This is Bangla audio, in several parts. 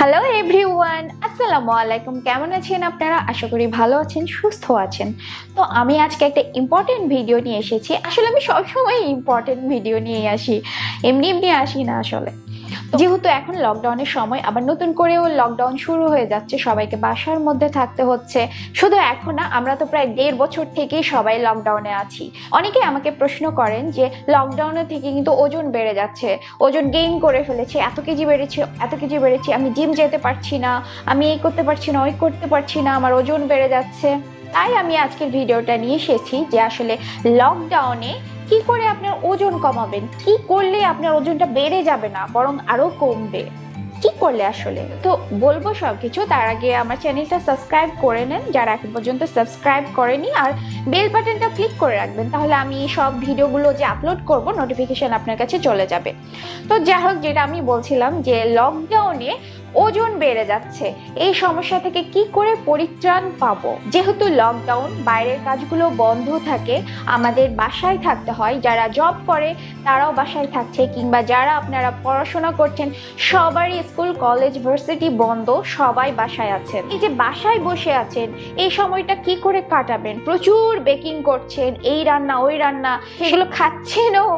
হ্যালো এভরিওয়ান, আসসালামু আলাইকুম। কেমন আছেন আপনারা? আশা করি ভালো আছেন, সুস্থ আছেন। তো আমি আজকে একটা ইম্পর্টেন্ট ভিডিও নিয়ে এসেছি। আসলে আমি সবসময় ইম্পর্টেন্ট ভিডিও নিয়ে আসি, এমনি এমনি আসি না আসলে। যেহেতু এখন লকডাউনের সময়, আবার নতুন করেও লকডাউন শুরু হয়ে যাচ্ছে, সবাইকে বাসার মধ্যে থাকতে হচ্ছে। শুধু এখন না, আমরা তো প্রায় 1.5 বছর থেকেই সবাই লকডাউনে আছি। অনেকে আমাকে প্রশ্ন করেন যে লকডাউনে থেকে কিন্তু ওজন বেড়ে যাচ্ছে, ওজন গেইন করে ফেলেছে, এত কেজি বেড়েছে, আমি জিম যেতে পারছি না, আমি এই করতে পারছি না, ওই করতে পারছি না, আমার ওজন বেড়ে যাচ্ছে। তাই আমি আজকের ভিডিওটা নিয়ে এসেছি যে আসলে লকডাউনে কি করে আপনার ওজন কমাবেন, কি করলে আপনার ওজনটা বেড়ে যাবে না বরং আরো কমবে, কি করলে আসলে। তো বলবো সবকিছু। তার আগে আমার চ্যানেলটা সাবস্ক্রাইব করে নেন যারা এখন পর্যন্ত সাবস্ক্রাইব করেনি, আর বেল বাটনটা ক্লিক করে রাখবেন, তাহলে আমি সব ভিডিওগুলো যে আপলোড করব নোটিফিকেশন আপনার কাছে চলে যাবে। তো যাই হোক, যেটা আমি বলছিলাম যে লকডাউনে ওজন বেড়ে যাচ্ছে, এই সমস্যা থেকে কি করে পরিত্রাণ পাবো। যেহেতু লকডাউন, বাইরের কাজগুলো বন্ধ থাকে, আমাদের বাসায় থাকতে হয়। যারা জব করে তারাও বাসায় থাকছে, কিংবা যারা আপনারা পড়াশোনা করছেন সবারই স্কুল কলেজ ভার্সিটি বন্ধ, সবাই বাসায় আছেন। এই যে বাসায় বসে আছেন, এই সময়টা কি করে কাটাবেন? প্রচুর বেকিং করছেন, এই রান্না ওই রান্না, সেগুলো খাচ্ছেনও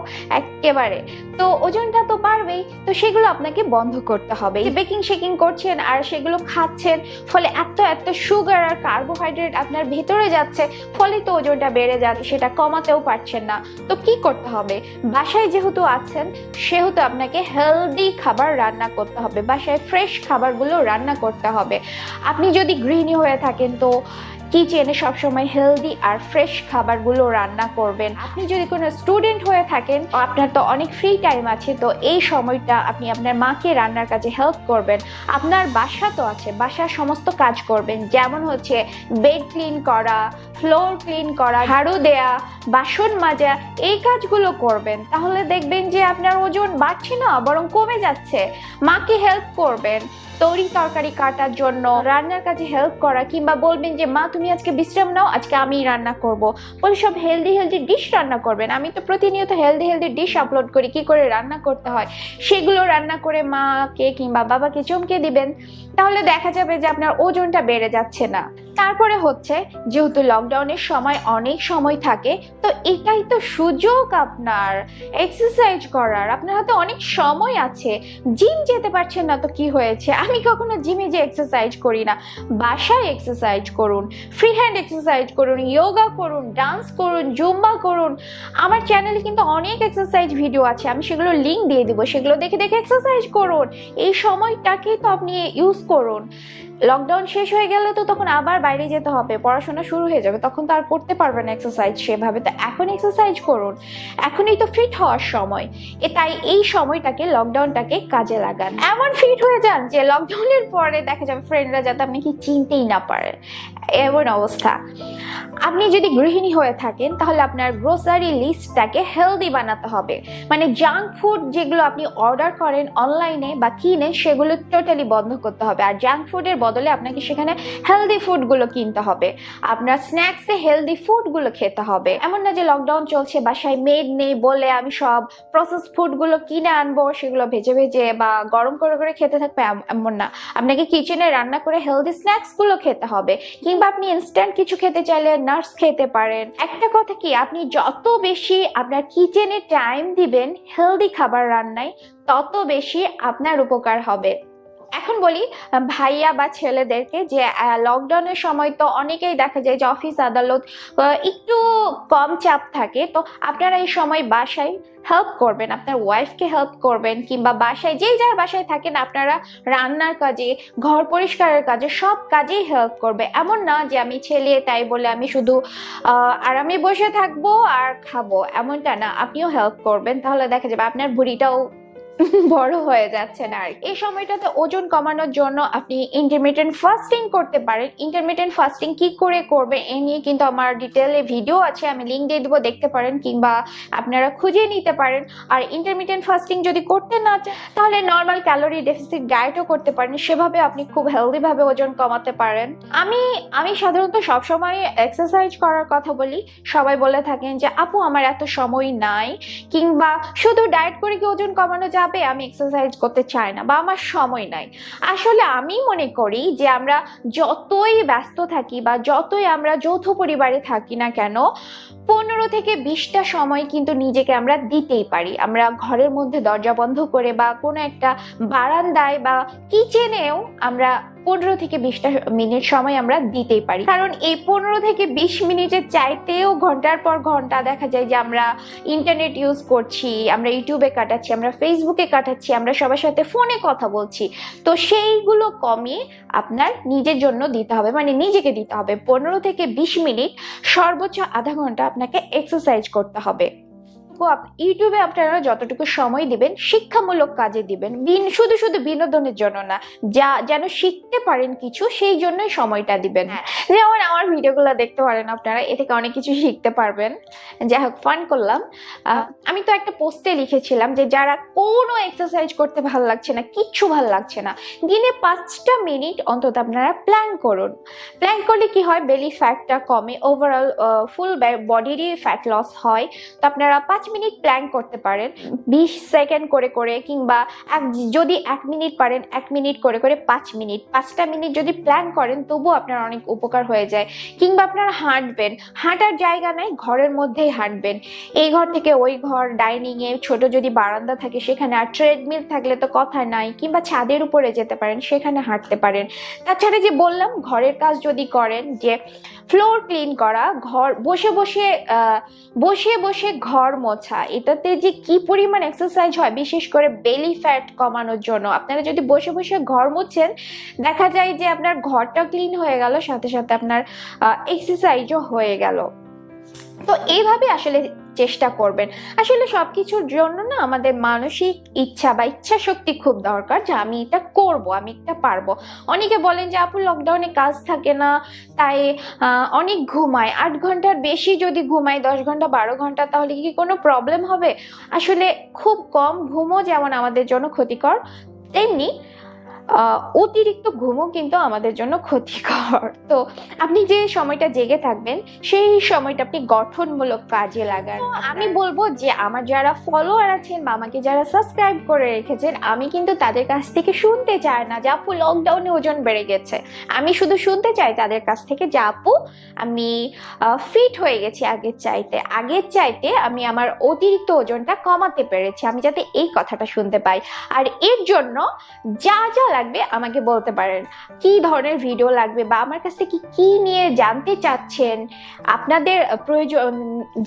একেবারে, তো ওজনটা তো বাড়বেই। তো সেগুলো আপনাকে বন্ধ করতে হবে। বেকিং শেকিং করছেন আর সেগুলো খাচ্ছেন, ফলে এত সুগার আর কার্বোহাইড্রেট আপনার ভেতরে যাচ্ছে, ফলে তো ওজনটা বেড়ে যাচ্ছে, সেটা কমাতেও পারছেন না। তো কি করতে হবে? বাসায় যেহেতু আছেন সেহেতু আপনাকে হেলদি খাবার রান্না করতে হবে, বাসায় ফ্রেশ খাবারগুলো রান্না করতে হবে। আপনি যদি গৃহিণী হয়ে থাকেন তো কিচেনে সবসময় হেলদি আর ফ্রেশ খাবারগুলো রান্না করবেন। আপনি যদি কোনো স্টুডেন্ট হয়ে থাকেন, আপনার তো অনেক ফ্রি টাইম আছে, তো এই সময়টা আপনি আপনার মাকে রান্নার কাজে হেল্প করবেন। আপনার বাসা তো আছে, বাসার সমস্ত কাজ করবেন, যেমন হচ্ছে বেড ক্লিন করা, ফ্লোর ক্লিন করা, ঝাড়ু দেয়া, বাসন মাজা, এই কাজগুলো করবেন। তাহলে দেখবেন যে আপনার ওজন বাড়ছে না বরং কমে যাচ্ছে। মাকে হেল্প করবেন তরি তরকারি কাটার জন্য, রান্নার কাজে হেল্প করা, কিংবা বলবেন যে মা তুমি আজকে বিশ্রাম নাও, আজকে আমি রান্না করব, বলে সব হেলদি ডিশ রান্না করবেন। আমি তো প্রতিনিয়ত হেলদি ডিশ আপলোড করি, কি করে রান্না করতে হয় সেগুলো রান্না করে মাকে কিংবা বাবাকে চমকে দিবেন। তাহলে দেখা যাবে যে আপনার ওজনটা বেড়ে যাচ্ছে না। তারপরে হচ্ছে, যেহেতু লকডাউনের সময় অনেক সময় থাকে, তো এটাই তো সুযোগ আপনার এক্সারসাইজ করার। আপনার হাতে অনেক সময় আছে, জিম যেতে পারছেন না তো কি হয়েছে? আমি কখনো জিমে যে এক্সারসাইজ করি না, বাসায় এক্সারসাইজ করুন, ফ্রি হ্যান্ড এক্সারসাইজ করুন, যোগা করুন, ডান্স করুন, জুম্বা করুন। আমার চ্যানেলে কিন্তু অনেক এক্সারসাইজ ভিডিও আছে, আমি সেগুলো লিঙ্ক দিয়ে দিব, সেগুলো দেখে এক্সারসাইজ করুন। এই সময়টাকে তো আপনি ইউজ করুন। লকডাউন শেষ হয়ে গেলে তো তখন আবার বাইরে যেতে হবে, পড়াশোনা শুরু হয়ে যাবে, তখন তো আর করতে পারবেন এক্সারসাইজ সেভাবে। তো এখন এক্সারসাইজ করুন, এখনই তো ফিট হওয়ার সময়। তাই এই সময়টাকে, লকডাউনটাকে কাজে লাগান। এমন ফিট হয়ে যান যে লকডাউনের পরে দেখা যাবে ফ্রেন্ডরা যাতে আপনাকে চিনতেই না পারে, এমন অবস্থা। আপনি যদি গৃহিণী হয়ে থাকেন তাহলে আপনার গ্রোসারি লিস্টটাকে হেলদি বানাতে হবে। মানে জাঙ্ক ফুড যেগুলো আপনি অর্ডার করেন অনলাইনে বা কিনে, সেগুলো টোটালি বন্ধ করতে হবে। আর জাঙ্ক ফুডের বদলে আপনাকে সেখানে হেলদি ফুডগুলো কিনতে হবে। আপনার স্ন্যাক্সে হেলদি ফুডগুলো খেতে হবে। এমন না যে লকডাউন চলছে, বাসায় মেড নেই বলে আমি সব প্রসেস ফুডগুলো কিনে আনবো, সেগুলো ভেজে বা গরম করে খেতে থাকবে, এমন না। আপনাকে কিচেনে রান্না করে হেলদি স্ন্যাক্সগুলো খেতে হবে। কিংবা আপনি ইনস্ট্যান্ট কিছু খেতে চাইলে নাটস খেতে পারেন। একটা কথা কি, আপনি যত বেশি আপনার কিচেনে টাইম দিবেন হেলদি খাবার রান্নায়, তত বেশি আপনার উপকার হবে। এখন বলি ভাইয়া বা ছেলেদেরকে, যে লকডাউনের সময় তো অনেকেই দেখা যায় যে অফিস আদালত একটু কম চাপ থাকে, তো আপনারা এই সময় বাসায় হেল্প করবেন, আপনার ওয়াইফকে হেল্প করবেন, কিংবা বাসায় যে যার বাসায় থাকেন আপনারা রান্নার কাজে, ঘর পরিষ্কারের কাজে, সব কাজেই হেল্প করবে। এমন না যে আমি ছেলে তাই বলে আমি শুধু আরামে বসে থাকবো আর খাবো, এমনটা না। আপনিও হেল্প করবেন, তাহলে দেখা যাবে আপনার ভুঁড়িটাও বড় হয়ে যাচ্ছে না। আর এই সময়টাতে ওজন কমানোর জন্য আপনি ইন্টারমিটেন্ট ফাস্টিং করতে পারেন। ইন্টারমিটেন্ট ফাস্টিং কি করে করবে এ নিয়ে কিন্তু আমার ডিটেইলে ভিডিও আছে, আমি লিঙ্ক দিয়ে দেবো, দেখতে পারেন, কিংবা আপনারা খুঁজে নিতে পারেন। আর ইন্টারমিটেন্ট ফাস্টিং যদি করতে না চান তাহলে নর্মাল ক্যালোরি ডেফিসিট ডায়েটও করতে পারেন, সেভাবে আপনি খুব হেলদি ভাবে ওজন কমাতে পারেন। আমি সাধারণত সবসময় এক্সারসাইজ করার কথা বলি। সবাই বলে থাকেন যে আপু আমার এত সময় নাই, কিংবা শুধু ডায়েট করে কি ওজন কমানো যাবে? ভাবে আমি এক্সারসাইজ করতে চাই না বা আমার সময় নাই। আসলে আমি মনে করি যে আমরা যতই ব্যস্ত থাকি বা যতই আমরা যৌথ পরিবারে থাকি না কেন, 15 থেকে 20টা সময় কিন্তু নিজেকে আমরা দিতেই পারি। আমরা ঘরের মধ্যে দরজা বন্ধ করে বা কোনো একটা বারান্দায় বা কিচেনেও আমরা 15 থেকে 20টা মিনিট সময় আমরা দিতেই পারি। কারণ এই 15 থেকে 20 মিনিটের চাইতেও ঘন্টার পর ঘন্টা দেখা যায় যে আমরা ইন্টারনেট ইউজ করছি, আমরা ইউটিউবে কাটাচ্ছি, আমরা ফেসবুকে কাটাচ্ছি, আমরা সবার সাথে ফোনে কথা বলছি। তো সেইগুলো কমিয়ে আপনার নিজের জন্য দিতে হবে, মানে নিজেকে দিতে হবে 15 থেকে 20 মিনিট, সর্বোচ্চ আধা ঘন্টা আপনাকে এক্সারসাইজ করতে হবে। ইউটিউবে আপনারা যতটুকু সময় দিবেন শিক্ষামূলক কাজে দিবেন, শুধু শুধু বিনোদনের জন্য না, যেন শিখতে পারেন কিছু, সেই জন্যই সময়টা দিবেন। যেমন আমার ভিডিওগুলো দেখতে পারেন আপনারা, এ থেকে অনেক কিছু শিখতে পারবেন। যাই হোক, ফান করলাম। আমি তো একটা পোস্টে লিখেছিলাম যে যারা কোনো এক্সারসাইজ করতে ভালো লাগছে না, কিচ্ছু ভালো লাগছে না, দিনে 5টা মিনিট অন্তত আপনারা প্ল্যান করুন। প্ল্যান করলে কি হয়, বেলি ফ্যাটটা কমে, ওভারঅল ফুল বডিরই ফ্যাট লস হয়। তো আপনারা 5 মিনিট প্ল্যান করতে পারেন, 20 সেকেন্ড করে করে, কিংবা যদি 1 মিনিট পারেন 1 মিনিট করে করে 5 মিনিট, 5টা মিনিট যদি প্ল্যান করেন তবুও আপনার অনেক উপকার হয়ে যায়। কিংবা আপনারা হাঁটবেন, হাঁটার জায়গা নাই, ঘরের মধ্যেই হাঁটবেন, এই ঘর থেকে ওই ঘর, ডাইনিং এ, ছোট যদি বারান্দা থাকে সেখানে, আর ট্রেডমিল থাকলে তো কথা নাই, কিংবা ছাদের উপরে যেতে পারেন, সেখানে হাঁটতে পারেন। তাছাড়া যে বললাম ঘরের কাজ যদি করেন, যে ফ্লোর ক্লিন করা, ঘর বসে বসে ঘর মোছা, এটাতে যে কি পরিমাণ এক্সারসাইজ হয়, বিশেষ করে বেলি ফ্যাট কমানোর জন্য। আপনারা যদি বসে বসে ঘর মুছেন, দেখা যায় যে আপনার ঘরটা ক্লিন হয়ে গেল, সাথে সাথে আপনার এক্সারসাইজও হয়ে গেল। তো এইভাবে আসলে চেষ্টা করবেন। আসলে সবকিছুর জন্য না আমাদের মানসিক ইচ্ছা বা ইচ্ছা শক্তি খুব দরকার, যে আমি এটা করব, আমি এটা পারবো। অনেকে বলেন যে আপু লকডাউনে কাজ থাকে না, তাই অনেক ঘুমায়, 8 ঘন্টার বেশি যদি ঘুমাই, 10 ঘন্টা 12 ঘন্টা, তাহলে কি কোনো প্রবলেম হবে? আসলে খুব কম ঘুমও যেমন আমাদের জন্য ক্ষতিকর, তেমনি অতিরিক্ত ঘুমও কিন্তু আমাদের জন্য ক্ষতিকর। তো আপনি যে সময়টা জেগে থাকবেন, সেই সময়টা আপনি গঠনমূলক কাজে লাগান। আমি বলবো যে আমার যারা ফলোয়ার আছেন বা আমাকে যারা সাবস্ক্রাইব করে রেখেছেন, আমি কিন্তু তাদের কাছ থেকে শুনতে চাই না যে আপু লকডাউনে ওজন বেড়ে গেছে। আমি শুধু শুনতে চাই তাদের কাছ থেকে যে আপু আমি ফিট হয়ে গেছি আগের চাইতে আমি আমার অতিরিক্ত ওজনটা কমাতে পেরেছি। আমি যাতে এই কথাটা শুনতে পাই। আর এর জন্য যা যা লাগবে আমাকে বলতে পারেন, কি ধরনের ভিডিও লাগবে বা আমার কাছ থেকে কি নিয়ে জানতে চাচ্ছেন, আপনাদের প্রয়োজন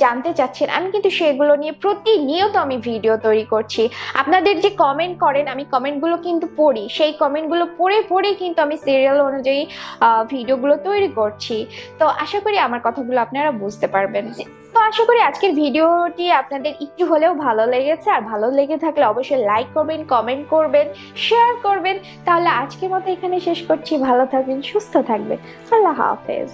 জানতে চাচ্ছেন, আমি কিন্তু সেগুলো নিয়ে প্রতিনিয়ত আমি ভিডিও তৈরি করছি। আপনাদের যে কমেন্ট করেন, আমি কমেন্টগুলো কিন্তু পড়ি, সেই কমেন্টগুলো পড়ে কিন্তু আমি সিরিয়াল অনুযায়ী ভিডিওগুলো তৈরি করছি। তো আশা করি আমার কথাগুলো আপনারা বুঝতে পারবেন। তো আশা করি আজকের ভিডিওটি আপনাদের একটু হলেও ভালো লেগেছে, আর ভালো লেগে থাকলে অবশ্যই লাইক করবেন, কমেন্ট করবেন, শেয়ার করবেন। তাহলে আজকের মতো এখানে শেষ করছি। ভালো থাকবেন, সুস্থ থাকবেন। আল্লাহ হাফেজ।